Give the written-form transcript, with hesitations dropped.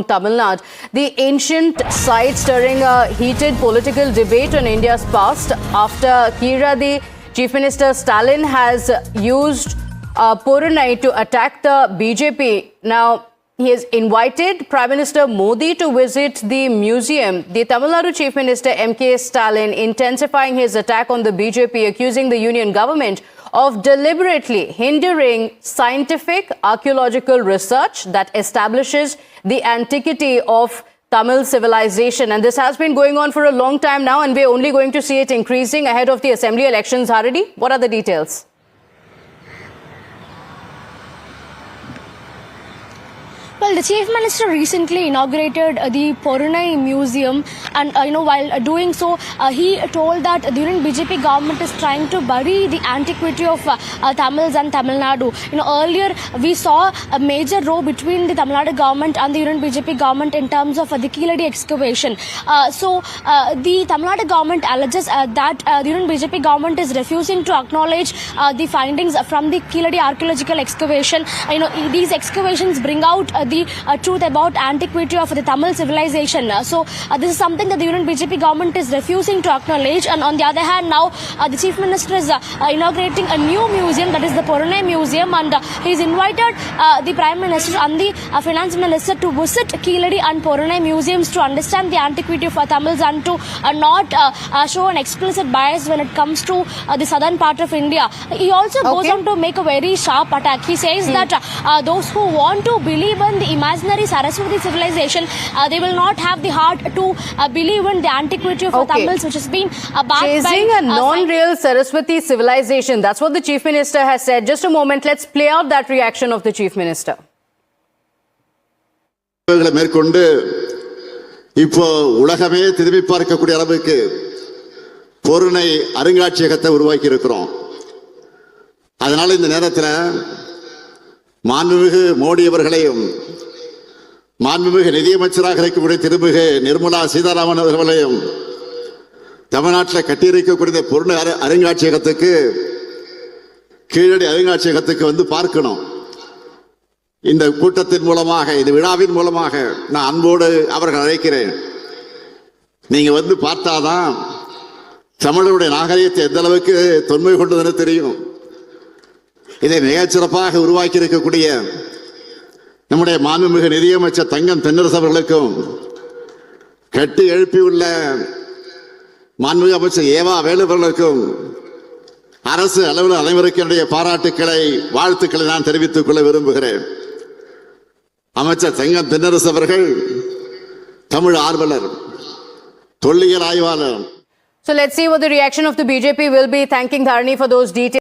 Tamil Nadu, the ancient site stirring a heated political debate on India's past after Kiradi Chief Minister Stalin has used Porunai to attack the BJP. Now, he has invited Prime Minister Modi to visit the museum. The Tamil Nadu Chief Minister M.K. Stalin intensifying his attack on the BJP, accusing the union government of deliberately hindering scientific archaeological research that establishes the antiquity of Tamil civilization. And this has been going on for a long time now, and we're only going to see it increasing ahead of the assembly elections. Haridi, what are the details? Well, the Chief Minister recently inaugurated the Porunai Museum, and while doing so, he told that the Union BJP government is trying to bury the antiquity of Tamils and Tamil Nadu. Earlier we saw a major row between the Tamil Nadu government and the Union BJP government in terms of the Keeladi excavation. The Tamil Nadu government alleges that the Union BJP government is refusing to acknowledge the findings from the Keeladi archaeological excavation. These excavations bring out the truth about antiquity of the Tamil civilization. This is something that the Union BJP government is refusing to acknowledge. And on the other hand, now the Chief Minister is inaugurating a new museum, that is the Porunai Museum, and he's invited the Prime Minister and the Finance Minister to visit Keeladi and Porunai museums to understand the antiquity of Tamils and to not show an explicit bias when it comes to the southern part of India. He also goes on to make a very sharp attack. He says that those who want to believe in the imaginary Saraswati civilization, they will not have the heart to believe in the antiquity of Tamils, which has been chasing a non-real Saraswati civilization. That's what the Chief Minister has said. Just a moment, let's play out that reaction of the Chief Minister. இப்போ உலகமே திரும்பி பார்க்கக்கூடிய அளவுக்கு பொருணை அருங்காட்சியகத்தை உருவாக்கி இருக்கிறோம். அதனால இந்த நேரத்தில் மாண்புமிகு மோடி அவர்களையும் மாண்புமிகு நிதியமைச்சராக இருக்கக்கூடிய திருமிகு நிர்மலா சீதாராமன் அவர்களையும் தமிழ்நாட்டில் கட்டியிருக்கக்கூடிய பொருணை அருங்காட்சியகத்துக்கு கீழடி அருங்காட்சியகத்துக்கு வந்து பார்க்கணும். இந்த கூட்டத்தின் மூலமாக, இந்த விழாவின் மூலமாக நான் அன்போடு அவர்கள் அழைக்கிறேன். நீங்க வந்து பார்த்தாதான் தமிழருடைய நாகரிகத்தை எந்த அளவுக்கு தொன்மை கொண்டதுன்னு தெரியும். இதை மிகச்சிறப்பாக உருவாக்கி இருக்கக்கூடிய நம்முடைய மாண்புமிகு நிதியமைச்சர் தங்கம் தென்னரசு அவர்களுக்கும், கட்டி எழுப்பியுள்ள மாண்புமிகு அமைச்சர் ஏவா வேலு அவர்களுக்கும், அரசு அளவில் அனைவருக்கும் என்னுடைய பாராட்டுக்களை, வாழ்த்துக்களை நான் தெரிவித்துக் கொள்ள விரும்புகிறேன். அமைச்சர் தங்கம் தென்னரசு அவர்கள் தமிழ் ஆர்வலர், தொல்லியல் ஆய்வாளர். So let's see what the reaction of the BJP will be. Thanking Dharani for those details.